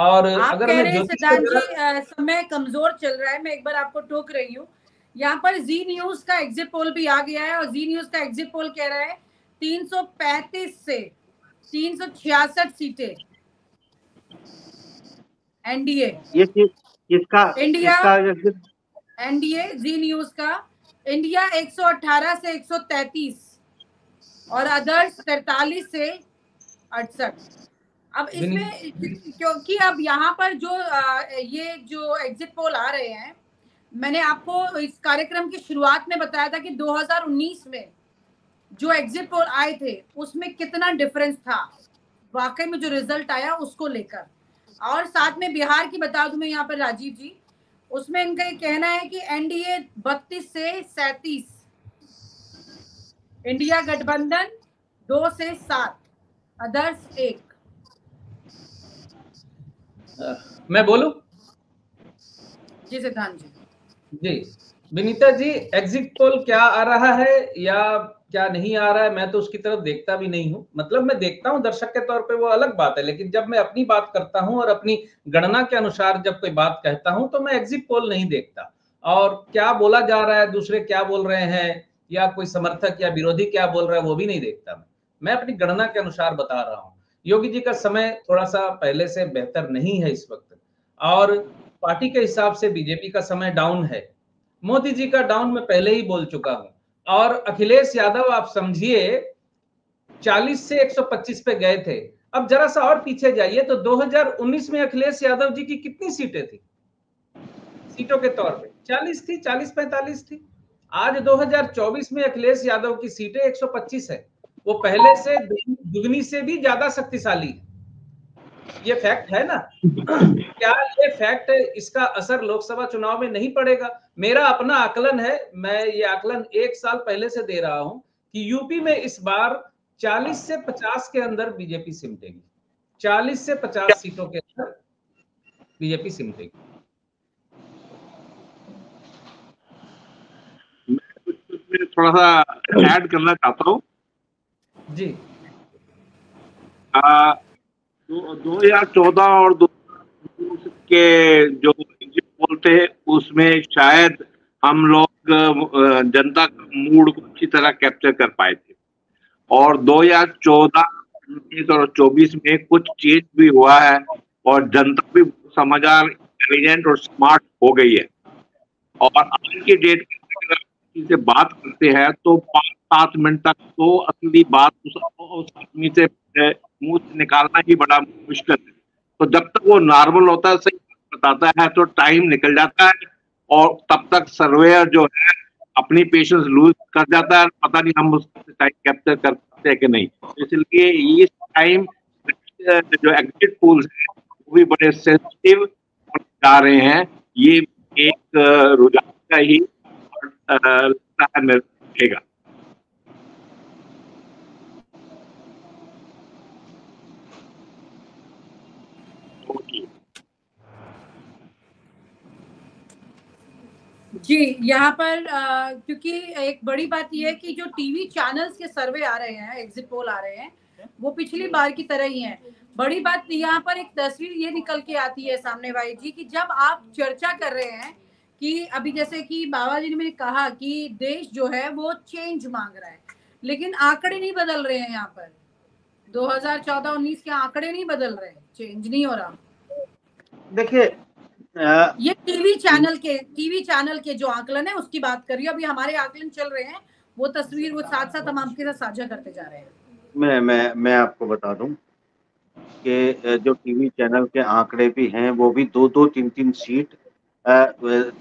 और आप अगर कह मैं रहे हैं ज्योतिष सिद्धांत जी समय कमजोर चल रहा है, मैं एक बार आपको टोक रही हूँ। यहाँ पर जी न्यूज का एग्जिट पोल भी आ गया है और जी न्यूज का एग्जिट पोल कह रहा है 335 से 366 सीटें एनडीए। ये किसका इंडिया किसका एनडीए जी न्यूज का इंडिया 118 से 133 और अदर्स 43 से 68। अब इसमें क्योंकि अब यहाँ पर जो ये जो एग्जिट पोल आ रहे हैं, मैंने आपको इस कार्यक्रम की शुरुआत में बताया था कि 2019 में जो एग्जिट पोल आए थे उसमें कितना डिफरेंस था वाकई में जो रिजल्ट आया उसको लेकर। और साथ में बिहार की बता दूं मैं यहाँ पर राजीव जी, उसमें इनका ये कहना है कि एनडीए 32 से 37, इंडिया गठबंधन 2 से 7, अदर्स 1। मैं बोलूं? जी सिद्धांत जी। जी विनीता जी, एग्जिट पोल क्या आ रहा है या क्या नहीं आ रहा है, मैं तो उसकी तरफ देखता भी नहीं हूं। मतलब मैं देखता हूं दर्शक के तौर पे, वो अलग बात है, लेकिन जब मैं अपनी बात करता हूं और अपनी गणना के अनुसार जब कोई बात कहता हूं तो मैं एग्जिट पोल नहीं देखता। और क्या बोला जा रहा है, दूसरे क्या बोल रहे हैं, या कोई समर्थक या विरोधी क्या बोल रहा है, वो भी नहीं देखता। मैं अपनी गणना के अनुसार बता रहा हूँ। योगी जी का समय थोड़ा सा पहले से बेहतर नहीं है इस वक्त, और पार्टी के हिसाब से बीजेपी का समय डाउन है। मोदी जी का डाउन मैं पहले ही बोल चुका हूं। और अखिलेश यादव आप समझिए 40 से 125 पे गए थे। अब जरा सा और पीछे जाइए तो 2019 में अखिलेश यादव जी की कितनी सीटें थी सीटों के तौर पे? 40 थी, 40-45 थी। आज 2024 में अखिलेश यादव की सीटें 125 है। वो पहले से दुगनी से भी ज्यादा शक्तिशाली है। ये फैक्ट है ना? क्या ये फैक्ट, इसका असर लोकसभा चुनाव में नहीं पड़ेगा? मेरा अपना आकलन है, मैं ये आकलन 1 साल पहले से दे रहा हूं कि यूपी में इस बार 40 से 50 के अंदर बीजेपी सिमटेगी। 40 से 50 सीटों के अंदर बीजेपी सिमटेगी। मैं थोड़ा सा ऐड करना चाहता हूँ जी। 2014 और 2019 के जो पोल थे उसमें शायद हम लोग जनता का मूड को अच्छी तरह कैप्चर कर पाए थे। और 2014, 19 और 24 में कुछ चेंज भी हुआ है और जनता भी समझदार, इंटेलिजेंट और स्मार्ट हो गई है। और आज की डेट में अगर से बात करते हैं तो 5-7 मिनट तक तो असली बात उस आदमी से मुंह से निकालना ही बड़ा मुश्किल है। तो जब तक वो नॉर्मल होता है, सही बताता है, तो टाइम निकल जाता है और तब तक सर्वेयर जो है अपनी पेशेंस लूज कर जाता है। पता नहीं हम उससे टाइम कैप्चर कर सकते हैं कि नहीं। इसलिए ये टाइम जो एग्जिट पोल्स है वो भी बड़े सेंसिटिव जा रहे हैं। ये एक रुझान का ही लगता है मेरे रहेगा। जी यहाँ पर क्योंकि एक बड़ी बात यह है कि जो टीवी चैनल्स के सर्वे आ रहे हैं, एग्जिट पोल आ रहे हैं, वो पिछली बार की तरह ही हैं। बड़ी बात यहाँ पर एक तस्वीर ये निकल के आती है सामने भाई जी कि जब आप चर्चा कर रहे हैं कि अभी जैसे कि बाबा जी ने मैंने कहा कि देश जो है वो चेंज मांग रहा है, लेकिन आंकड़े नहीं बदल रहे हैं। यहाँ पर 2014-19 के आंकड़े नहीं बदल रहे, चेंज नहीं हो रहा। देखिए ये टीवी चैनल के जो आकलन है उसकी बात करिए। अभी हमारे आकलन चल रहे हैं, वो तस्वीर वो साथ साथ हम आपके साथ साझा करते जा रहे हैं। मैं आपको बता दूं कि जो टीवी चैनल के आंकड़े भी हैं वो भी 2-2, 3-3 सीट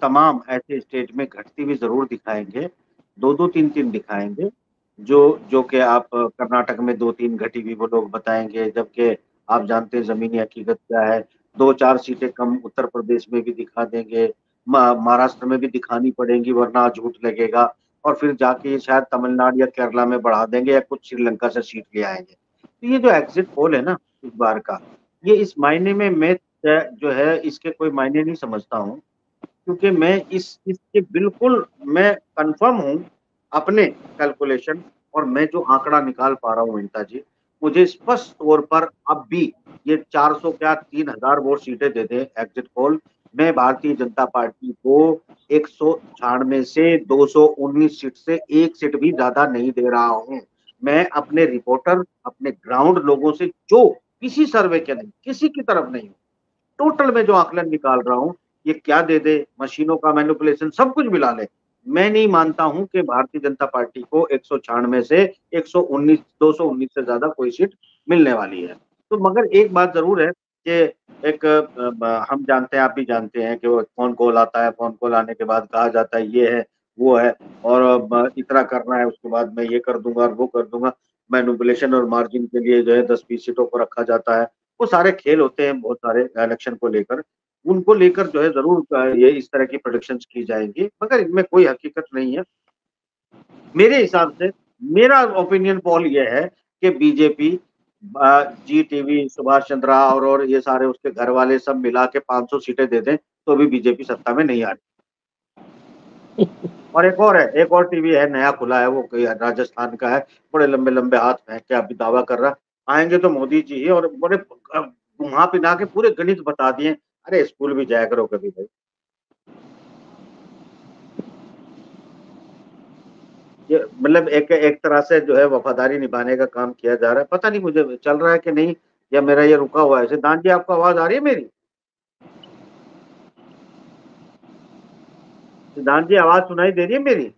तमाम ऐसे स्टेट में घटती हुई जरूर दिखाएंगे। 2-2, 3-3 दिखाएंगे। जो कि आप कर्नाटक में 2-3 घटी हुई वो लोग बताएंगे, जबकि आप जानते हैं जमीनी हकीकत क्या है। 2-4 सीटें कम उत्तर प्रदेश में भी दिखा देंगे, महाराष्ट्र में भी दिखानी पड़ेंगी वरना झूठ लगेगा, और फिर जाके शायद तमिलनाडु या केरला में बढ़ा देंगे या कुछ श्रीलंका से सीट ले आएंगे। तो ये जो एग्जिट पोल है ना इस बार का, ये इस मायने में मैं जो है इसके कोई मायने नहीं समझता हूँ, क्योंकि मैं इसके बिल्कुल मैं कंफर्म हूँ अपने कैलकुलेशन, और मैं जो आंकड़ा निकाल पा रहा हूँ विनीता जी, मुझे स्पष्ट तौर पर अब भी ये 400 क्या 3000 वोट सीटें दे दें एग्जिट पोल, मैं भारतीय जनता पार्टी को 196 से 219 सीट से एक सीट भी ज्यादा नहीं दे रहा हूं। मैं अपने रिपोर्टर, अपने ग्राउंड लोगों से, जो किसी सर्वे के नहीं, किसी की तरफ नहीं, टोटल में जो आकलन निकाल रहा हूं, ये क्या दे दे, मशीनों का मैनिपुलेशन सब कुछ मिला ले, मैं नहीं मानता हूं कि भारतीय जनता पार्टी को 196 से 119 219 से ज्यादा कोई सीट मिलने वाली है। तो मगर एक बात जरूर है कि एक हम जानते हैं, आप भी जानते हैं कि वो फोन कॉल आता है, फोन कॉल आने के बाद कहा जाता है ये है वो है और इतना करना है, उसके बाद मैं ये कर दूंगा और वो कर दूंगा, मैनिपुलेशन और मार्जिन के लिए जो है 10-20 सीटों को रखा जाता है। वो सारे खेल होते हैं बहुत सारे इलेक्शन को लेकर, उनको लेकर जो है जरूर ये इस तरह की प्रेडिक्शंस की जाएंगी, मगर इनमें कोई हकीकत नहीं है। मेरे हिसाब से मेरा ओपिनियन पोल ये है कि बीजेपी, जी टीवी, सुभाष चंद्रा और ये सारे उसके घर वाले सब मिला के 500 सीटें दे दें तो भी बीजेपी सत्ता में नहीं आ रही। और एक और है, एक और टीवी है, नया खुला है, वो राजस्थान का है, बड़े लंबे लंबे हाथ फेंक के अभी दावा कर रहा आएंगे तो मोदी जी ही, और बड़े घुमा पिना के पूरे गणित बता दिए। अरे स्कूल भी जाया करो कभी भाई। ये मतलब एक तरह से जो है वफादारी निभाने का काम किया जा रहा है। पता नहीं मुझे चल रहा है कि नहीं, या मेरा ये रुका हुआ है। सिद्धांत जी, आपको आवाज आ रही है मेरी? सिद्धांत जी, आवाज सुनाई दे रही है मेरी?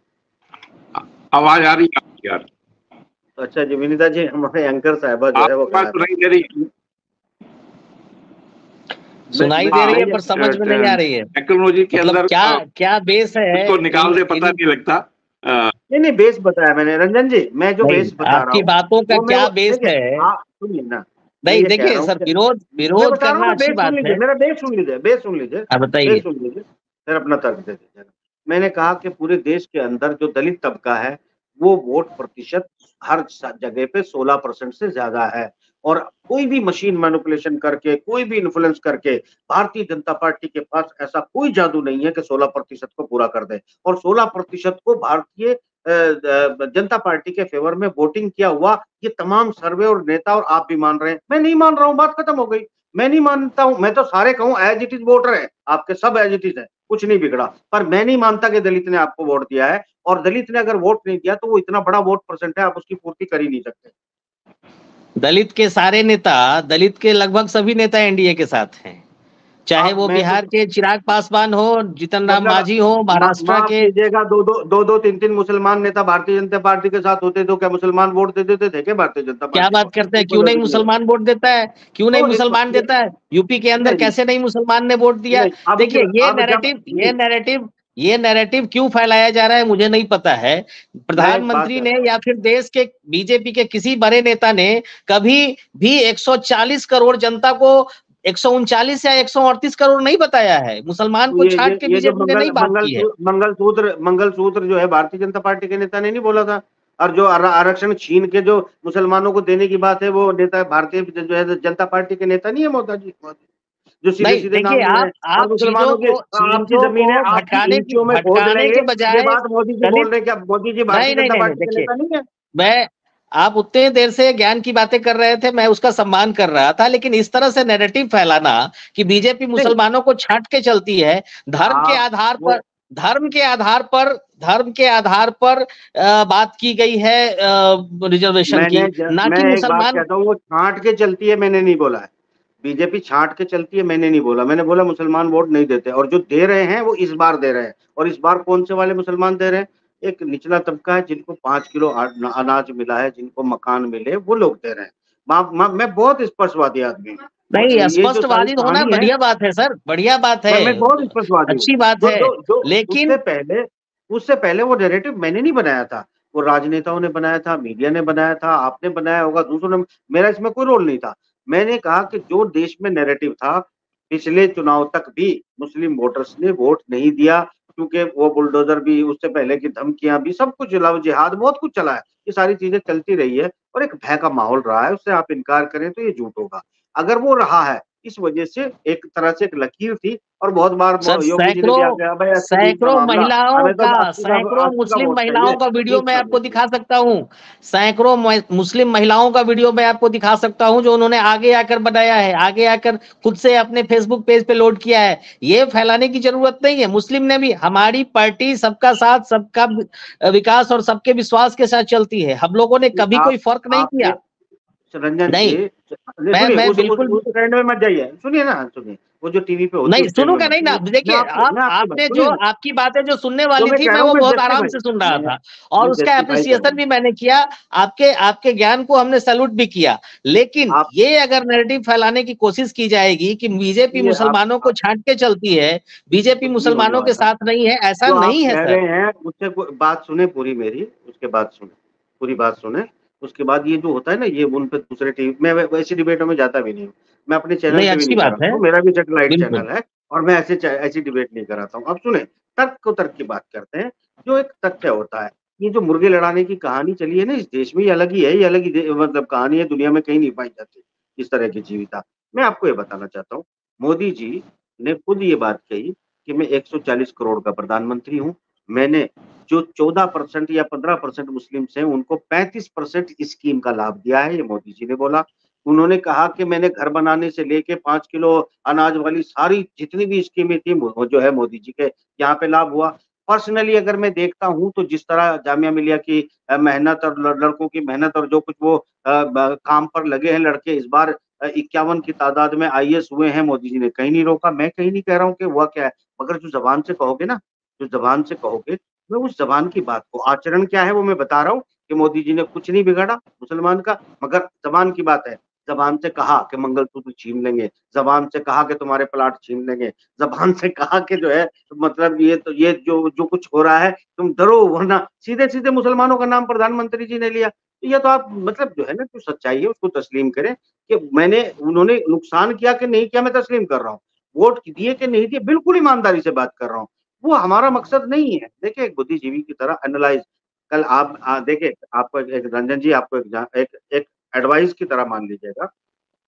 आवाज आ रही है यार। अच्छा जी, विनीता जी, हमारे एंकर साहबा जो है वो सुनाई दे रही है, सुनाई दे रही है पर समझ में नहीं आ रही है टेक्नोलॉजी के मतलब अंदर क्या बेस है तो निकाल दे, पता नहीं लगता। नहीं बेस बताया मैंने रंजन जी, मैं जो बेस बता रहा हूँ आपकी बातों का क्या बेस है। सुनिए ना, नहीं देखिए सर, विरोध करना अच्छी बात है। मेरा बेस सुन लीजिए, बेस सुन लीजिए, बताइए, सुन लीजिए, फिर अपना तर्क दे दीजिए। मैंने कहा कि पूरे देश के अंदर जो दलित तबका है वो वोट प्रतिशत हर जगह पे 16% से ज्यादा है, और कोई भी मशीन मैनिपुलेशन करके, कोई भी इन्फ्लुएंस करके भारतीय जनता पार्टी के पास ऐसा कोई जादू नहीं है कि 16% को पूरा कर दे। और 16% को भारतीय जनता पार्टी के फेवर में वोटिंग किया हुआ ये तमाम सर्वे और नेता और आप भी मान रहे हैं, मैं नहीं मान रहा हूं, बात खत्म हो गई। मैं नहीं मानता हूं, मैं तो सारे कहूं एज इट इज वोटर है, आपके सब एज इट इज है, कुछ नहीं बिगड़ा। पर मैं नहीं मानता कि दलित ने आपको वोट दिया है, और दलित ने अगर वोट नहीं दिया तो वो इतना बड़ा वोट परसेंट है, आप उसकी पूर्ति कर ही नहीं सकते। दलित के सारे नेता, दलित के लगभग सभी नेता एनडीए के साथ हैं, चाहे वो बिहार के चिराग पासवान हो, जीतन राम मांझी हो, महाराष्ट्र के। दो तीन मुसलमान नेता भारतीय जनता पार्टी के साथ होते तो क्या मुसलमान वोट दे देते थे क्या भारतीय जनता पार्टी? क्या बात करते हैं, क्यों नहीं मुसलमान वोट देता है, क्यों नहीं मुसलमान देता है? यूपी के अंदर कैसे नहीं मुसलमान ने वोट दिया? देखिए ये नैरेटिव क्यों फैलाया जा रहा है मुझे नहीं पता है। प्रधानमंत्री ने या फिर देश के बीजेपी के किसी बड़े नेता ने कभी भी 140 करोड़ जनता को 139 या 138 करोड़ नहीं बताया है। मुसलमान को छाट के बीजेपी ने नहीं बात की है। मंगलसूत्र जो है भारतीय जनता पार्टी के नेता ने नहीं बोला था, और जो आरक्षण छीन के जो मुसलमानों को देने की बात है वो नेता भारतीय जो है जनता पार्टी के नेता नहीं है मोदी जी, जो सीधे सीधे नाम आप मुसलमानों की जमीन है भटकाने के बजाय मोदी जी बोल रहे हैं क्या मोदी जी भारतीय जनता पार्टी के नेता नहीं है? मैं आप उतने देर से ज्ञान की बातें कर रहे थे, मैं उसका सम्मान कर रहा था, लेकिन इस तरह से नैरेटिव फैलाना कि बीजेपी मुसलमानों को छांट के चलती है धर्म के आधार पर बात की गई है रिजर्वेशन की, ना कि मुसलमान। वो छांट के चलती है मैंने नहीं बोला है, बीजेपी छांट के चलती है मैंने नहीं बोला, मैंने बोला मुसलमान वोट नहीं देते, और जो दे रहे हैं वो इस बार दे रहे हैं। और इस बार कौन से वाले मुसलमान दे रहे हैं? एक निचला तबका है जिनको 5 किलो अनाज मिला है, जिनको मकान मिले, वो लोग दे रहे हैं। मैं बहुत स्पष्टवादी आदमी हूँ। नहीं, स्पष्टवादी होना बढ़िया बात है सर, बढ़िया बात है, मैं बहुत स्पष्टवादी, अच्छी बात है, लेकिन उससे पहले वो नैरेटिव मैंने नहीं बनाया था, वो राजनेताओं ने बनाया था, मीडिया ने बनाया था, आपने बनाया होगा, दूसरों ने, मेरा इसमें कोई रोल नहीं था। मैंने कहा कि जो देश में नैरेटिव था, पिछले चुनाव तक भी मुस्लिम वोटर्स ने वोट नहीं दिया, क्योंकि वो बुलडोजर भी, उससे पहले की धमकियां भी, सब कुछ चला, जिहाद बहुत कुछ चला है, ये सारी चीजें चलती रही है और एक भय का माहौल रहा है, उससे आप इनकार करें तो ये झूठ होगा। अगर वो रहा है इस वजह से एक तरह से एक लकीर थी। और बहुत बार सर योगी जी ने भी आगे भाई एसपीजी का सैकड़ों मामला, हमें तो सैकड़ों आपकी का मुस्लिम वोट महिलाओं चाहिए, का वीडियो प्लीज मैं कर आपको दीजिए। दिखा सकता हूँ। सैकड़ों मुस्लिम महिलाओं का वीडियो मैं आपको दिखा सकता हूँ जो उन्होंने आगे आकर बनाया है, आगे आकर खुद से अपने फेसबुक पेज पे लोड किया है। ये फैलाने की जरूरत नहीं है। मुस्लिम ने भी, हमारी पार्टी सबका साथ, सबका विकास और सबके विश्वास के साथ चलती है। हम लोगों ने कभी कोई फर्क नहीं आपने किया। रंजन नहीं, जी सुनिए, मैं उस बिल्कुल ट्रेंड में मत जाइए, सुनिए ना, सुनिए, वो जो टीवी पे होती है नहीं उस ट्रेंड में सुनूंगा मत नहीं ना। जाइए। देखिए, मैं आपकी बात आपने जो, सुनिए ना, आपकी बातें जो सुनने जो वाली मैं थी, कह मैं रहा हूँ वो मैं बहुत जस्टिफाई, आराम से सुन रहा था और मैं उसका जस्टिफाई कर रहा एप्रिसिएशन हूँ। भी मैंने किया। आपके ज्ञान को हमने सैल्यूट भी किया। लेकिन आप ये अगर नैरेटिव फैलाने की कोशिश की जाएगी कि बीजेपी ये मुसलमानों को आप छांट के चलती है, बीजेपी कुछ नहीं होने मुसलमानों के वाला। साथ नहीं है, ऐसा जो आप नहीं है कह सर। रहे हैं मुझसे बात सुने पूरी मेरी, उसके बाद सुने, पूरी बात सुने। उसके बाद ये जो होता है ना, ये उन पे दूसरे टीवी, मैं वैसी डिबेटों में जाता भी नहीं हूँ, मैं अपने चैनल नहीं, पे भी अच्छी नहीं बात है, कराता हूँ, मेरा भी सेटेलाइट बिल्कुल। चैनल है, और मैं ऐसी डिबेट नहीं कराता हूँ। अब सुने, तर्क को तर्क की बात करते हैं। जो एक तथ्य होता है, ये जो मुर्गे लड़ाने की कहानी चली है ना इस देश में, ये अलग ही है, ये अलग ही मतलब कहानी है, दुनिया में कहीं नहीं पाई जाती इस तरह की जीविता। मैं आपको ये बताना चाहता हूँ, मोदी जी ने खुद ये बात कही कि मैं 140 करोड़ का प्रधानमंत्री हूँ। मैंने जो 14% या 15% मुस्लिम्स हैं, उनको 35% स्कीम का लाभ दिया है, ये मोदी जी ने बोला। उन्होंने कहा कि मैंने घर बनाने से लेके 5 किलो अनाज वाली सारी जितनी भी स्कीमें थी, जो है मोदी जी के यहाँ पे लाभ हुआ। पर्सनली अगर मैं देखता हूँ तो जिस तरह जामिया मिलिया की मेहनत और लड़कों की मेहनत और जो कुछ वो काम पर लगे हैं लड़के, इस बार 51 की तादाद में आईएएस हुए हैं, मोदी जी ने कहीं नहीं रोका। मैं कहीं नहीं कह रहा हूँ कि हुआ क्या है, मगर जो जबान से कहोगे ना, जो जबान से कहोगे, मैं उस जबान की बात को, आचरण क्या है वो मैं बता रहा हूँ कि मोदी जी ने कुछ नहीं बिगाड़ा मुसलमान का, मगर जबान की बात है। जबान से कहा कि मंगलसूत्र छीन लेंगे, जबान से कहा कि तुम्हारे प्लाट छीन लेंगे, जबान से कहा कि जो है मतलब ये तो ये जो कुछ हो रहा है तुम डरो, वरना सीधे सीधे मुसलमानों का नाम प्रधानमंत्री जी ने लिया। तो ये तो आप मतलब जो है ना, जो सच्चाई है उसको तस्लीम करें कि उन्होंने नुकसान किया कि नहीं किया, मैं तस्लीम कर रहा हूँ। वोट दिए कि नहीं दिए, बिल्कुल ईमानदारी से बात कर रहा हूँ। वो हमारा मकसद नहीं है। देखिए, एक बुद्धिजीवी की तरह एनालाइज, कल आप देखिए, आपको एक रंजन जी, आपको एक एडवाइस की तरह मान लीजिएगा।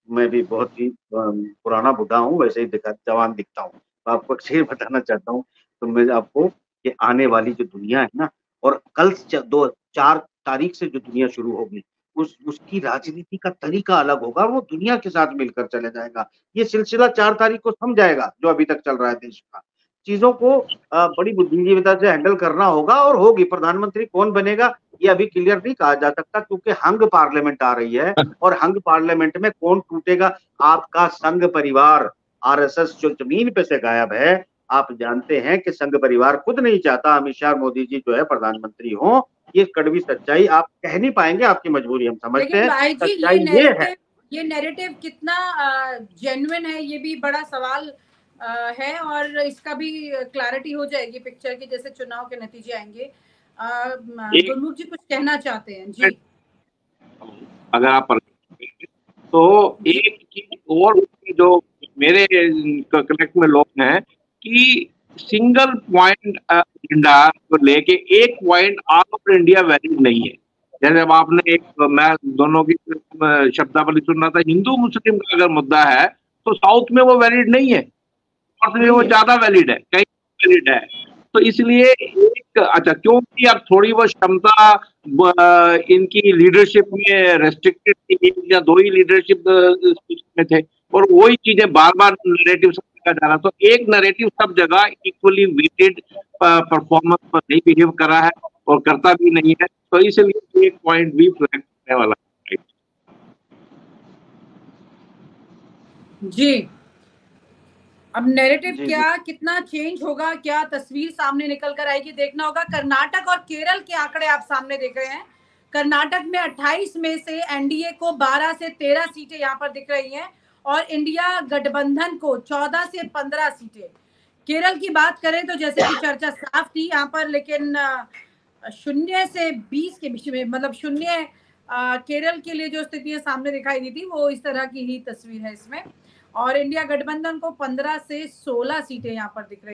मैं भी बहुत ही पुराना बुढ़ा हूँ, वैसे ही जवान दिखता हूँ। तो आपको एक चीज बताना चाहता हूँ, तो मैं आपको, कि आने वाली जो दुनिया है ना, और कल 4 तारीख से जो दुनिया शुरू होगी, उसकी राजनीति का तरीका अलग होगा, वो दुनिया के साथ मिलकर चले जाएगा। ये सिलसिला 4 तारीख को थम जाएगा, जो अभी तक चल रहा है देश का। चीजों को बड़ी बुद्धिजीविता से हैंडल करना होगा, और होगी। प्रधानमंत्री कौन बनेगा ये अभी क्लियर नहीं कहा जा सकता, क्योंकि हंग पार्लियामेंट आ रही है, और हंग पार्लियामेंट में कौन टूटेगा? आपका संघ परिवार, आरएसएस जो जमीन पे से गायब है। आप जानते हैं कि संघ परिवार खुद नहीं चाहता अमित शाह मोदी जी जो है प्रधानमंत्री हो। ये कड़वी सच्चाई आप कह नहीं पाएंगे, आपकी मजबूरी हम समझते लेकिन हैं, भाई जी, सच्चाई ये है। ये नैरेटिव कितना जेन्युइन है, ये भी बड़ा सवाल है, और इसका भी क्लैरिटी हो जाएगी पिक्चर की, जैसे चुनाव के नतीजे आएंगे। गुरमुख जी कुछ कहना चाहते हैं जी? अगर आप तो एक चीज और, जो मेरे कनेक्ट में लोग हैं कि सिंगल पॉइंट एजेंडा को लेके एक point all over India valid नहीं है। जैसे अब आपने मैं दोनों की शब्दावली सुन रहा था, हिंदू मुस्लिम का अगर मुद्दा है तो साउथ में वो वैलिड नहीं है, नॉर्थ में वो ज्यादा वैलिड है, कहीं वैलिड है। तो इसलिए एक अच्छा, क्योंकि अब थोड़ी वो क्षमता इनकी लीडरशिप में रेस्ट्रिक्टेड थी, या 2 ही लीडरशिप में थे, और वही चीजें बार बार नैरेटिव जा रहा, तो एक नैरेटिव सब जगह इक्वली वेटेड परफॉर्मेंस पर नहीं बिहेव करा है, और करता भी नहीं है। तो इसलिए एक पॉइंट भी फ्लैग करने वाला है जी। अब नैरेटिव क्या कितना चेंज होगा, क्या तस्वीर सामने निकल कर आएगी, देखना होगा। कर्नाटक और केरल के आंकड़े आप सामने देख रहे हैं। कर्नाटक में 28 में से एनडीए को 12 से 13 सीटें यहाँ पर दिख रही हैं, और इंडिया गठबंधन को 14 से 15 सीटें। केरल की बात करें तो जैसे कि चर्चा साफ थी यहाँ पर, लेकिन 0 से 20 के बीच में, मतलब 0 केरल के लिए जो स्थितियां सामने दिखाई दी थी, वो इस तरह की ही तस्वीर है इसमें। और इंडिया गठबंधन को 15 से 16 सीटें यहाँ पर दिख रही।